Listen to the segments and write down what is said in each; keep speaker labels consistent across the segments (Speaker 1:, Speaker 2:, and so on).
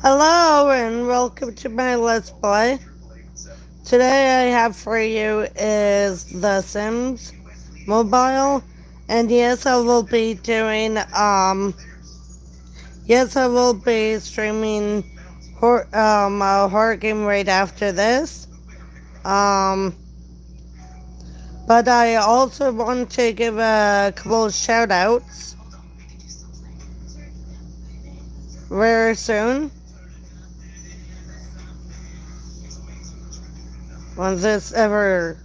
Speaker 1: Hello and welcome to my Let's Play. Today I have for you is The Sims Mobile, and yes, I will be streaming a horror game right after this. Um, but I also want to give a couple of shout outs very soon. Once this ever.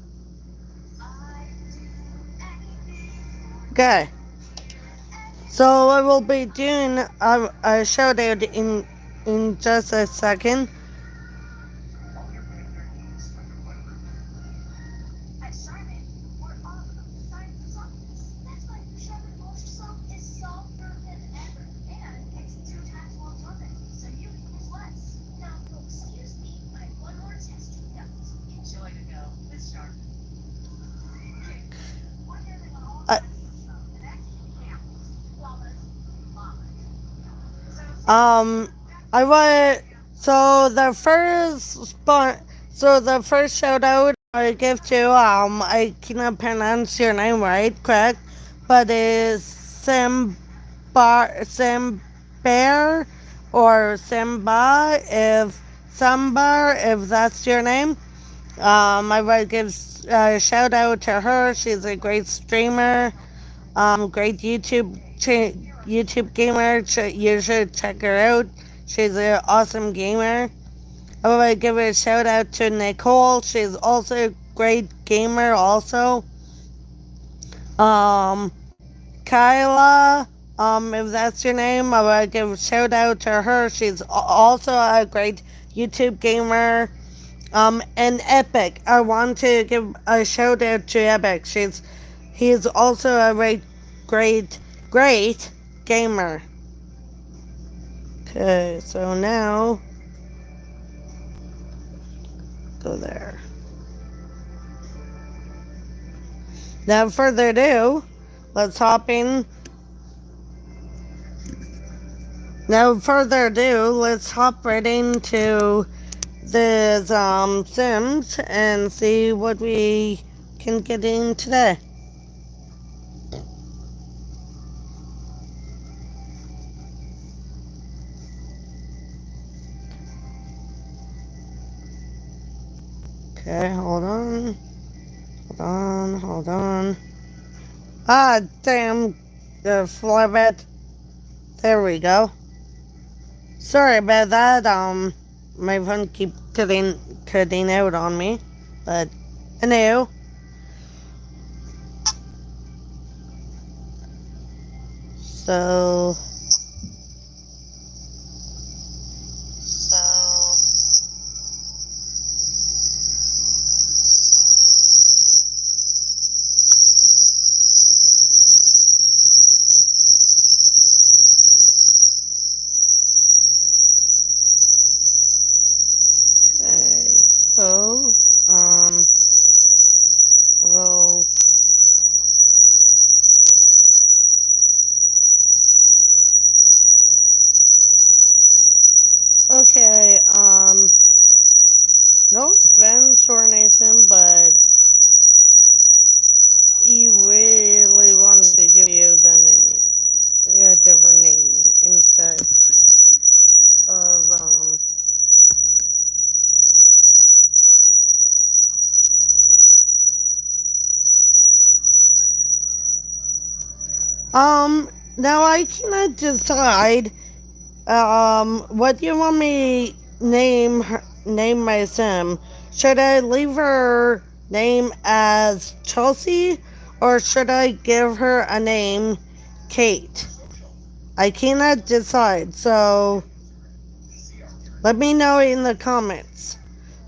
Speaker 1: Okay. So I will be doing a shout out in just a second. I, um, I want so the first shout out I give to I cannot pronounce your name right, correct? But it's Simbar or Simba if that's your name. I would give a shout out to her. She's a great streamer, great YouTube gamer. You should check her out. She's an awesome gamer. I would give a shout out to Nicole. She's also a great gamer. Also, um, Kyla. If that's your name, I would give a shout out to her. She's also a great YouTube gamer. And Epic. I want to give a shout out to Epic. He's also a great gamer. Okay, so now go there. Now, further ado, let's hop in. Now, further ado, let's hop right into this Sims and see what we can get in today. Okay, hold on. Ah, damn, the flip. There we go. Sorry about that. My phone keep cutting out on me, but anywho. So. Okay, so, well, okay, no offense or anything, but you really want to give you the name, a different name instead of, now I cannot decide, what do you want me name my sim? Should I leave her name as Chelsea or should I give her a name Kate? I cannot decide, so let me know in the comments.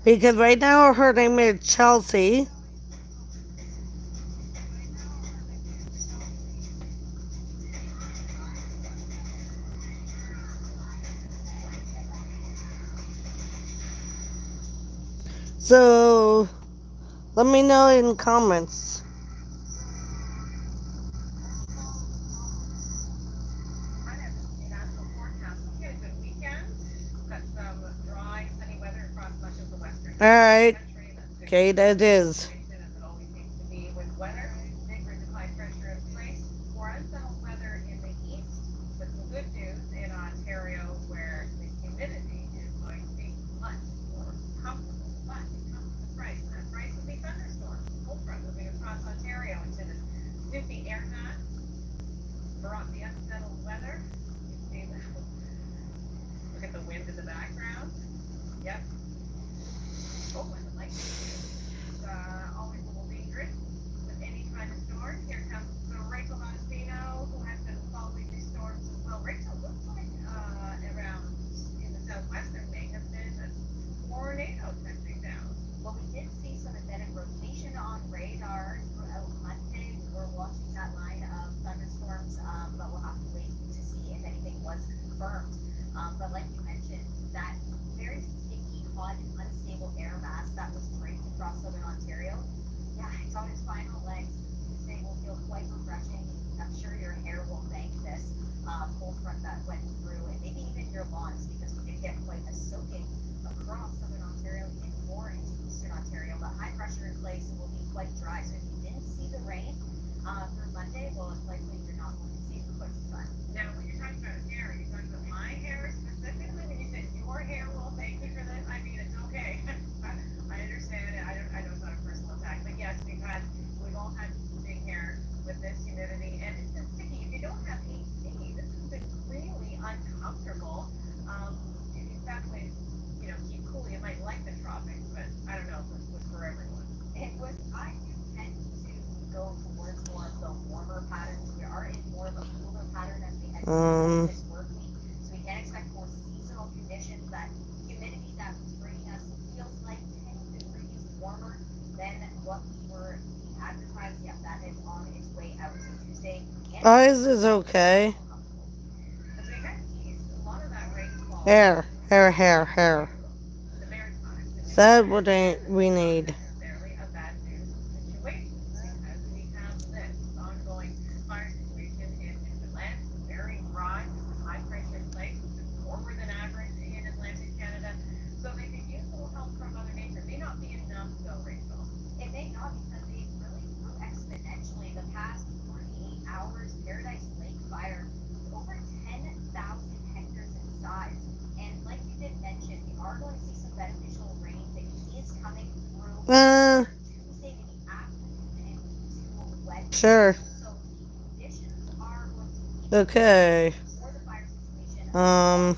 Speaker 1: Because right now her name is Chelsea. So let me know in comments. Alright. Okay, that is. Um, Eyes is okay. Hair. That what we need. Uh, sure. Okay. Um,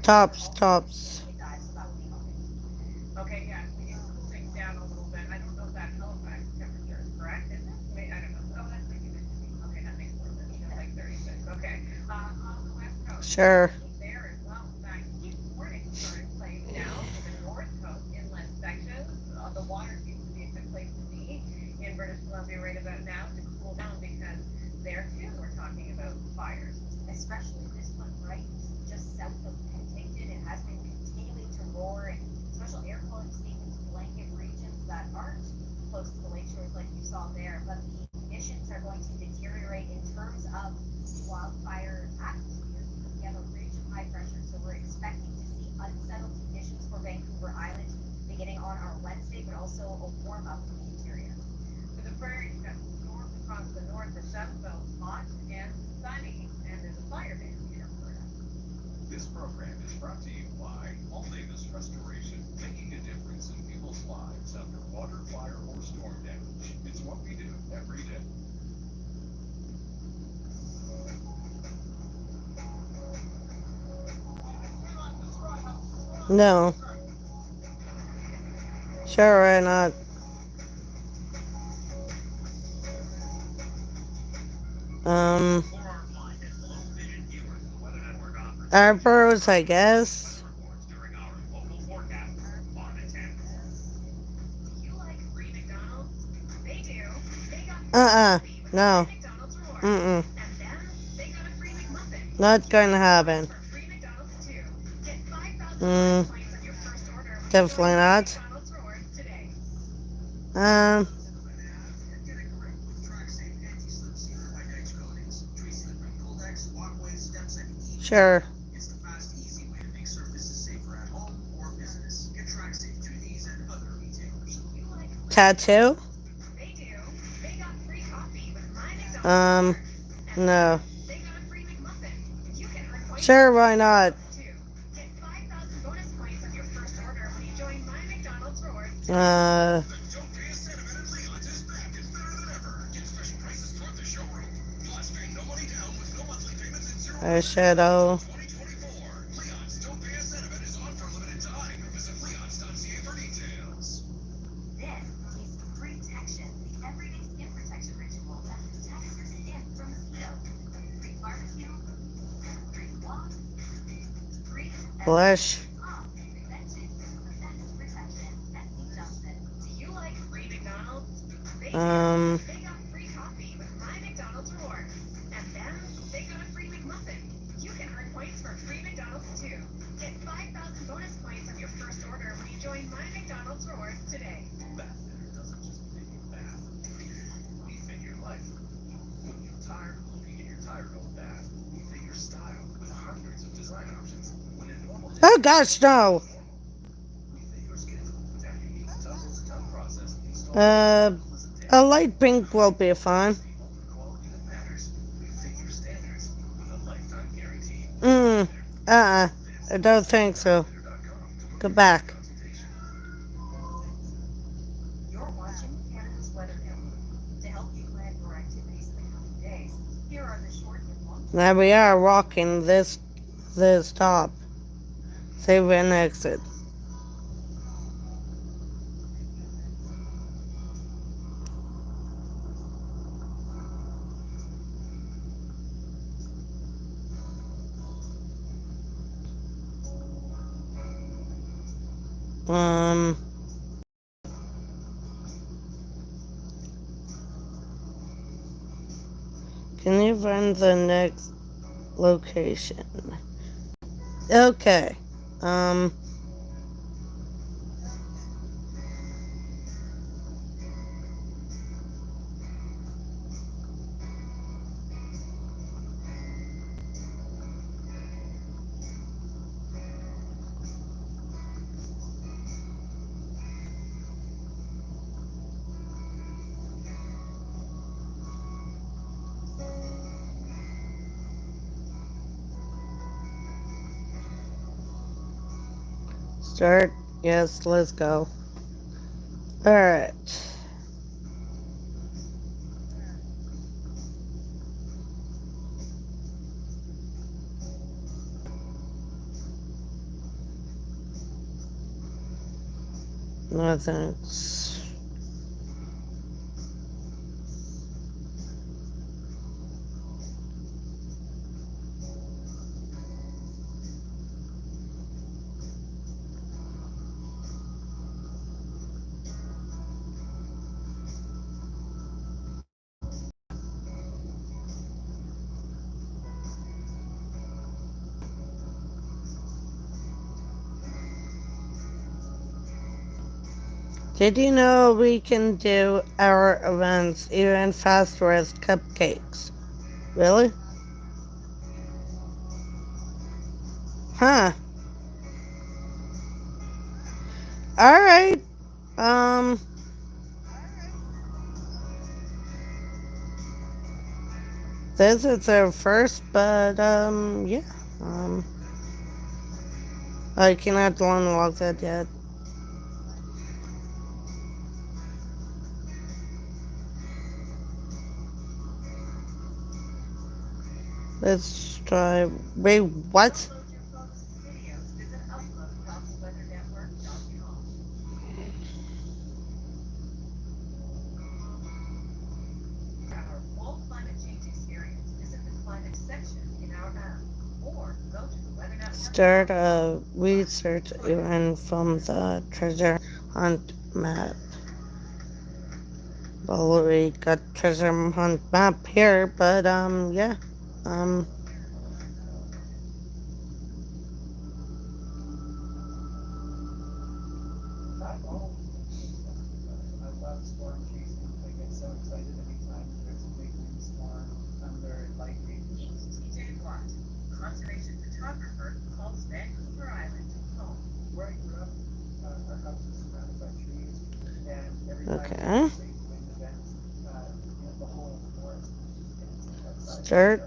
Speaker 1: tops. Sure. No. Sure, why not? Um, Arbors, I guess. Uh-uh. No. Mm-mm. Not gonna happen. Mm, definitely not. Um, sure. tattoo? Um, no. Sure, why not? Uh, eyeshadow. Blush. Um, oh gosh, no. Uh, a light pink will be fine. Mm, I don't think so. Go back. Now we are walking this top. Save and exit. Um, can you find the next location? Okay. Um, start. Yes, let's go. Alright. No thanks. Did you know we can do our events even faster as Cupcakes? Really? Huh. Alright. Um, this is our first, but, yeah. Um, I cannot unlock that yet. Let's try. Wait, what? Start a research event from the treasure hunt map. Well, we got treasure hunt map here, but yeah. Um, Okay. Start.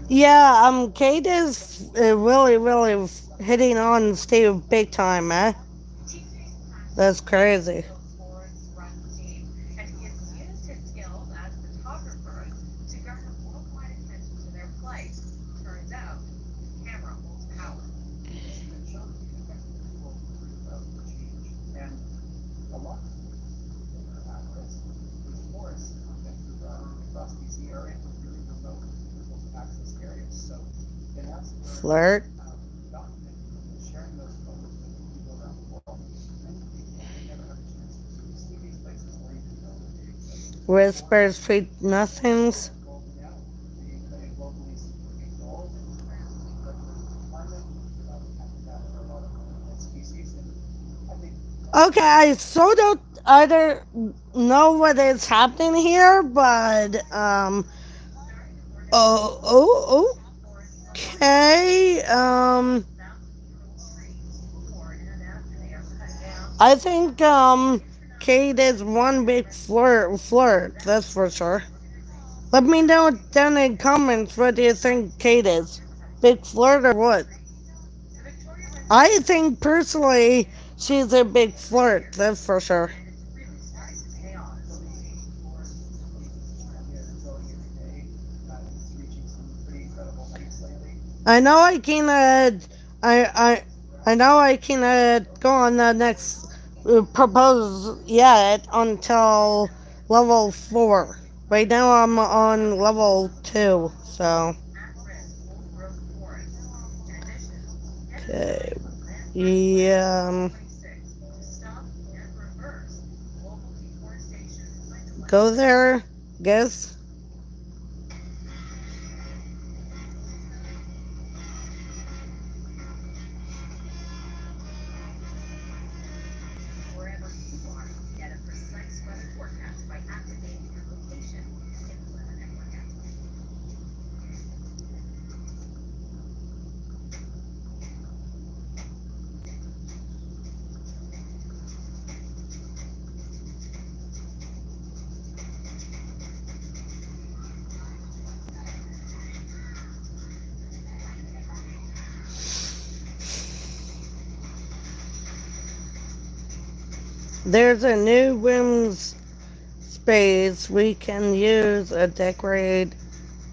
Speaker 1: Yeah, Kate is really, really hitting on Steve big time, eh? That's crazy. Flirt. Whispers, sweet nothings. Okay, I don't know what is happening here, but oh, okay. I think Kate is one big flirt. That's for sure. Let me know down in the comments what do you think Kate is, big flirt or what? I think personally she's a big flirt. That's for sure. I know I can I know I can go on the next propose yet until level 4. Right now I'm on level 2, so okay. Yeah, go there, guess. There's a new room's space we can use to decorate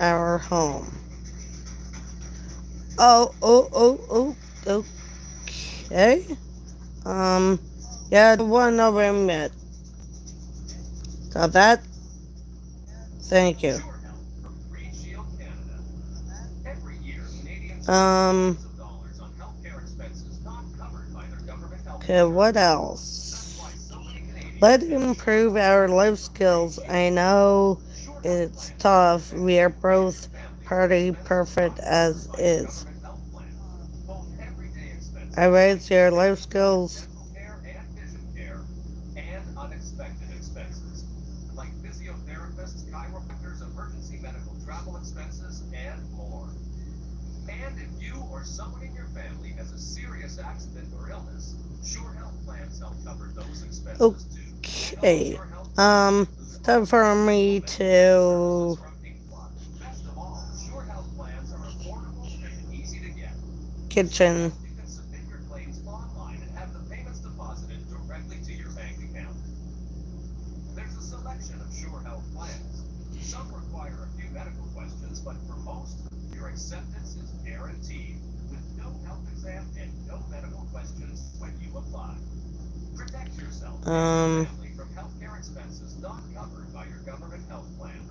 Speaker 1: our home. Oh, okay. Um, yeah, the one over in mid. Got that? Thank you. Um, okay, what else? Let's improve our life skills. I know it's tough. We are both pretty perfect as is. I raise your life skills.
Speaker 2: someone in your family has a serious accident or illness, Sure Health plans help cover those expenses too.
Speaker 1: Okay. Time for me to
Speaker 2: Best of all, Sure Health plans are affordable and easy to get.
Speaker 1: kitchen.
Speaker 2: You can submit your claims online and have the payments deposited directly to your bank account. There's a selection of Sure Health plans. Some require a few medical questions, but for most, your acceptance is guaranteed, with no health exam and no medical questions when you apply. Protect yourself and your family from healthcare expenses not covered by your government health plan,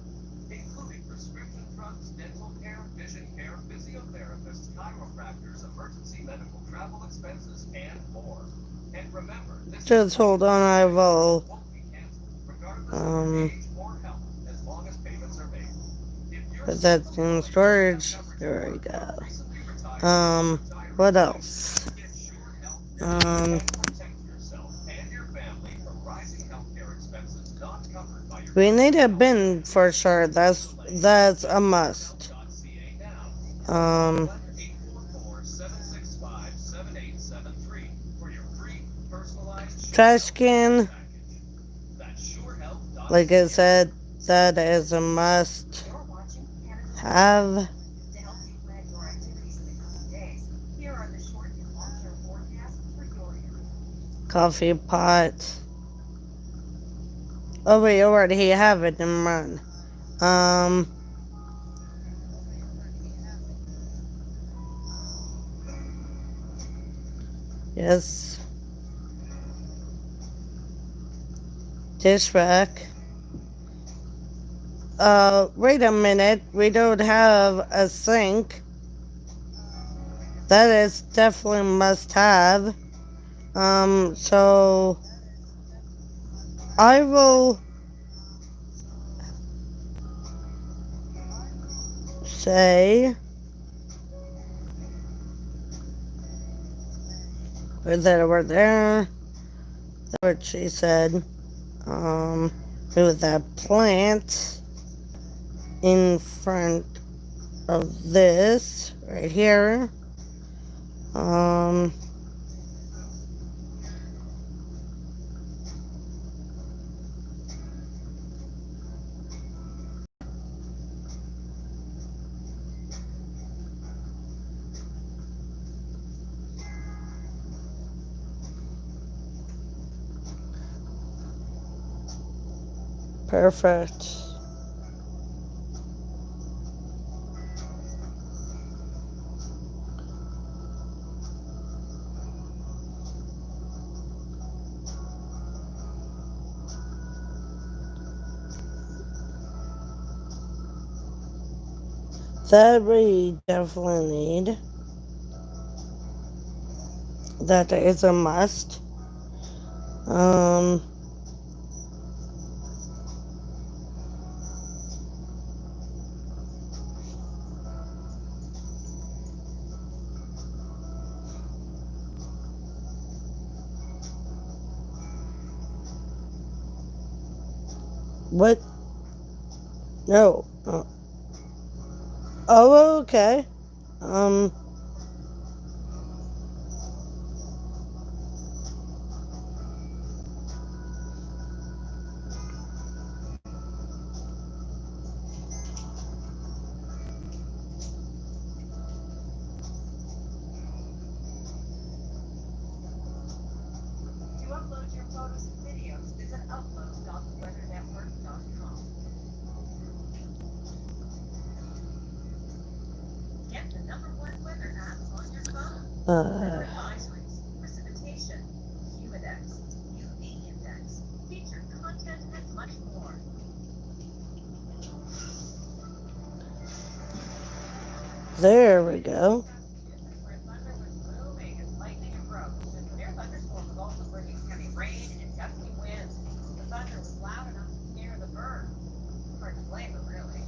Speaker 2: including prescription drugs, dental care, vision care, physiotherapists, chiropractors, emergency medical travel expenses, and more. And remember, this
Speaker 1: Just hold on, I will
Speaker 2: won't be canceled, regardless of your age or health, as long as payments are made. If you're
Speaker 1: put that in storage. There we go. What else?
Speaker 2: get Sure Health
Speaker 1: Um,
Speaker 2: and protect yourself and your family from rising healthcare expenses not covered by your
Speaker 1: we need a bin for sure. That's a must.
Speaker 2: .ca now.
Speaker 1: Um,
Speaker 2: 844-765-7873 for your free personalized
Speaker 1: trash can.
Speaker 2: package. That's surehealth.ca.
Speaker 1: Like I said, that is a must
Speaker 3: You're watching Canada's
Speaker 1: have.
Speaker 3: to help you plan your activities in the coming days. Here are the short and long-term forecasts for your area.
Speaker 1: Coffee pot. Oh wait, already have it in run. Yes. Dish rack. Wait a minute. We don't have a sink. That is definitely must have. So I will say, put that over there. That's what she said. Move that plant in front of this right here. Perfect. That we definitely need. That is a must. What? No. Oh, okay.
Speaker 3: To upload your photos and videos, visit upload.weathernetwork.com. Get the #1 weather apps on your phone. Weather advisories, precipitation, humidex, UV index, featured content, and much more.
Speaker 1: There we go.
Speaker 3: Where thunder was booming and lightning broke. The severe thunderstorm was also bringing heavy rain and gusty winds. The thunder was loud enough to scare the birds. Hard to blame them, really.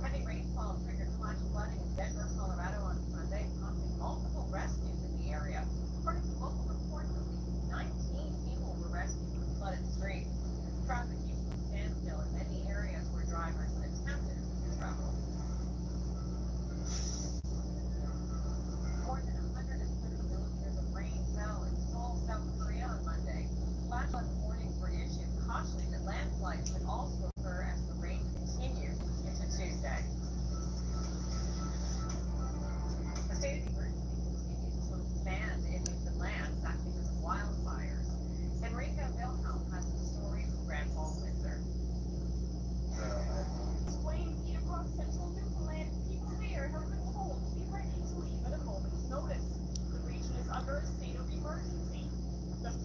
Speaker 3: Heavy rainfall triggered flash flooding in Denver, Colorado on Sunday, prompting multiple rescues in the area. According to local reports, at least 19 people were rescued from flooded streets. Traffic came to a standstill in many areas where drivers had attempted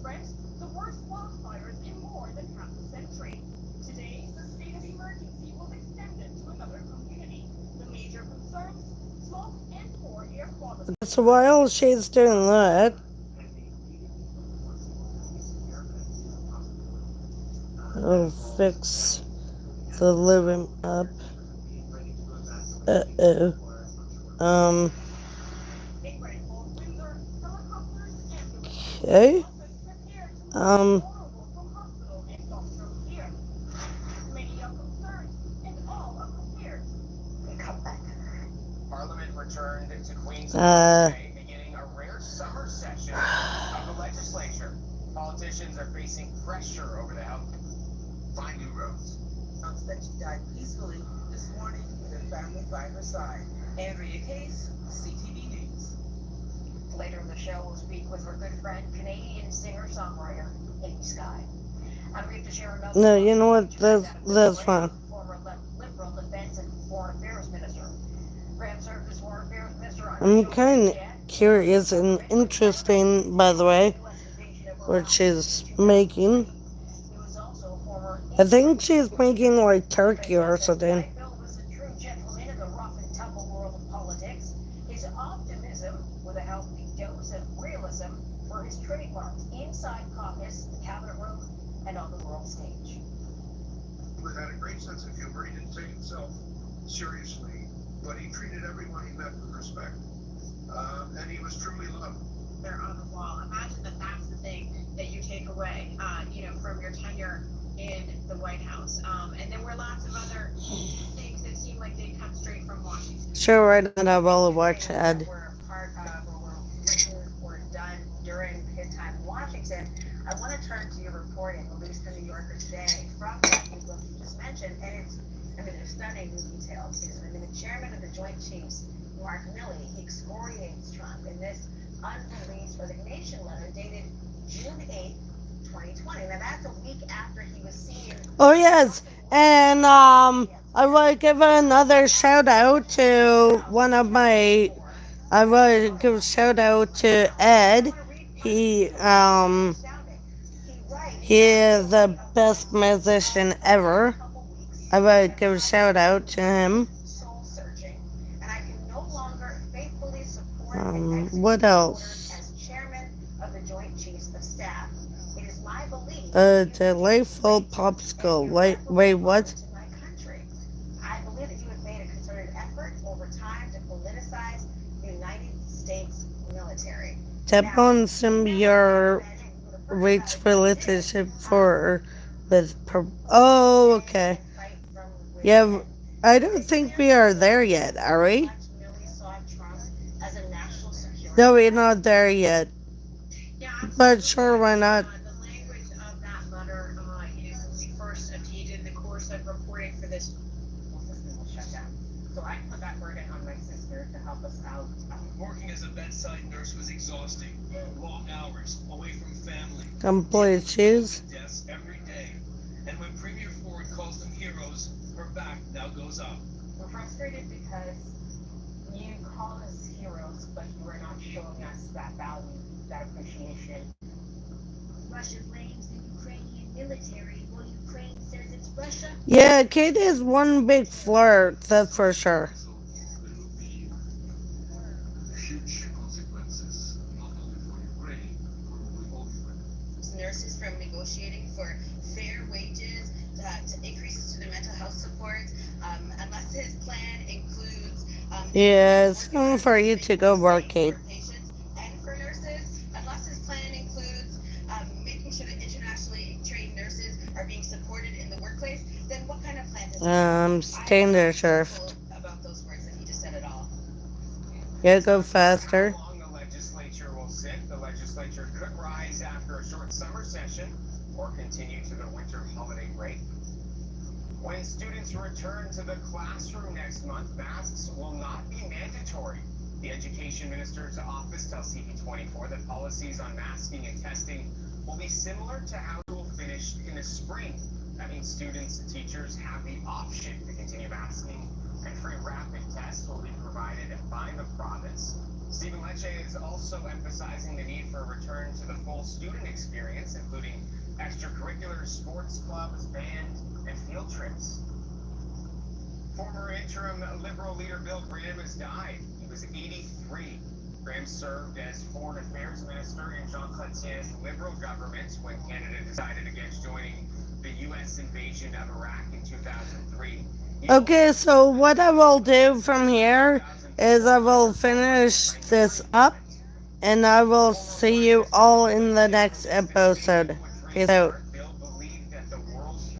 Speaker 3: Brent, the worst wildfires in more than half a century. Today, the state of emergency was extended to another community. The major concerns, smoke and poor air quality.
Speaker 1: So while she's doing that, I'll fix the living up. Uh-oh. Okay.
Speaker 2: Parliament returned to Queen's today, beginning a rare summer session of the legislature. Politicians are facing pressure over the health. Find new roads.
Speaker 4: Announced that she died peacefully this morning with her family by her side. Andrea Case, CTV News.
Speaker 3: Later in the show, we'll speak with her good friend, Canadian singer-songwriter Amy Sky. And we have to share another.
Speaker 1: No, you know what? That's fine.
Speaker 3: Former Liberal Defense and Foreign Affairs Minister. Graham served as Foreign Affairs Minister.
Speaker 1: I'm kind of curious and interesting, by the way, what she's making. I think she's making like turkey or something.
Speaker 3: Bill was a true gentleman in the rough and tumble world of politics. His optimism, with a healthy dose of realism, were his trademarks inside caucus, the cabinet room, and on the world stage.
Speaker 5: He had a great sense of humor. He didn't take himself seriously, but he treated everyone he met with respect. And he was truly loved.
Speaker 3: They're on the wall. Imagine that that's the thing that you take away, from your tenure in the White House. And there were lots of other things that seemed like they come straight from Washington.
Speaker 1: Sure, right now I'll watch ad.
Speaker 3: Were part of or were written or done during his time in Washington. I want to turn to your reporting, released in the New Yorker today, from that new book you just mentioned, and there's stunning new details, Susan. The chairman of the Joint Chiefs, Mark Milley, he excoriates Trump in this unreleased resignation letter dated June 8th, 2020. Now that's a week after he was seen.
Speaker 1: Oh yes, and I would give another shout out to one of my. I would give a shout out to Ed. He is the best musician ever. I would give a shout out to him. What else? A delightful popsicle. Wait, what?
Speaker 3: I believe that you have made a concerted effort over time to politicize the United States military.
Speaker 1: Tap on some your reach relationship for with. Oh, okay. Yeah, I don't think we are there yet, are we? No, we're not there yet. But sure, why not?
Speaker 3: The language of that letter, when we first obtained in the course of reporting for this, system will shut down. So I put that burden on my sister to help us out.
Speaker 2: Working as a bedside nurse was exhausting. Long hours, away from family.
Speaker 1: Complete shoes.
Speaker 2: Deaths every day. And when Premier Ford calls them heroes, her back now goes up.
Speaker 3: We're frustrated because you call us heroes, but you are not showing us that value, that appreciation.
Speaker 6: Russia blames the Ukrainian military, while Ukraine says it's Russia.
Speaker 1: Yeah, Kate is one big flirt, that's for sure.
Speaker 5: There will be huge consequences, not only for Ukraine, probably all Ukraine.
Speaker 7: Nurses from negotiating for fair wages, to increases to their mental health support, unless his plan includes
Speaker 1: Yeah, it's time for you to go work, Kate.
Speaker 7: for patients and for nurses, unless his plan includes making sure that internationally trained nurses are being supported in the workplace, then what kind of plan does he have?
Speaker 1: Staying there, Sheriff.
Speaker 7: About those words that he just said at all.
Speaker 1: Yeah, go faster.
Speaker 2: How long the legislature will sit, the legislature could rise after a short summer session or continue to the winter holiday break. When students return to the classroom next month, masks will not be mandatory. The Education Minister's office tells CP24 that policies on masking and testing will be similar to how school finished in the spring. That means students and teachers have the option to continue masking, and free rapid tests will be provided by the province. Stephen Lecce is also emphasizing the need for a return to the full student experience, including extracurriculars, sports clubs, band, and field trips. Former interim Liberal leader Bill Graham has died. He was 83. Graham served as Foreign Affairs Minister in Jean Chrétien's Liberal government when Canada decided against joining the U.S. invasion of Iraq in 2003.
Speaker 1: Okay, so what I will do from here is I will finish this up and I will see you all in the next episode. Peace out.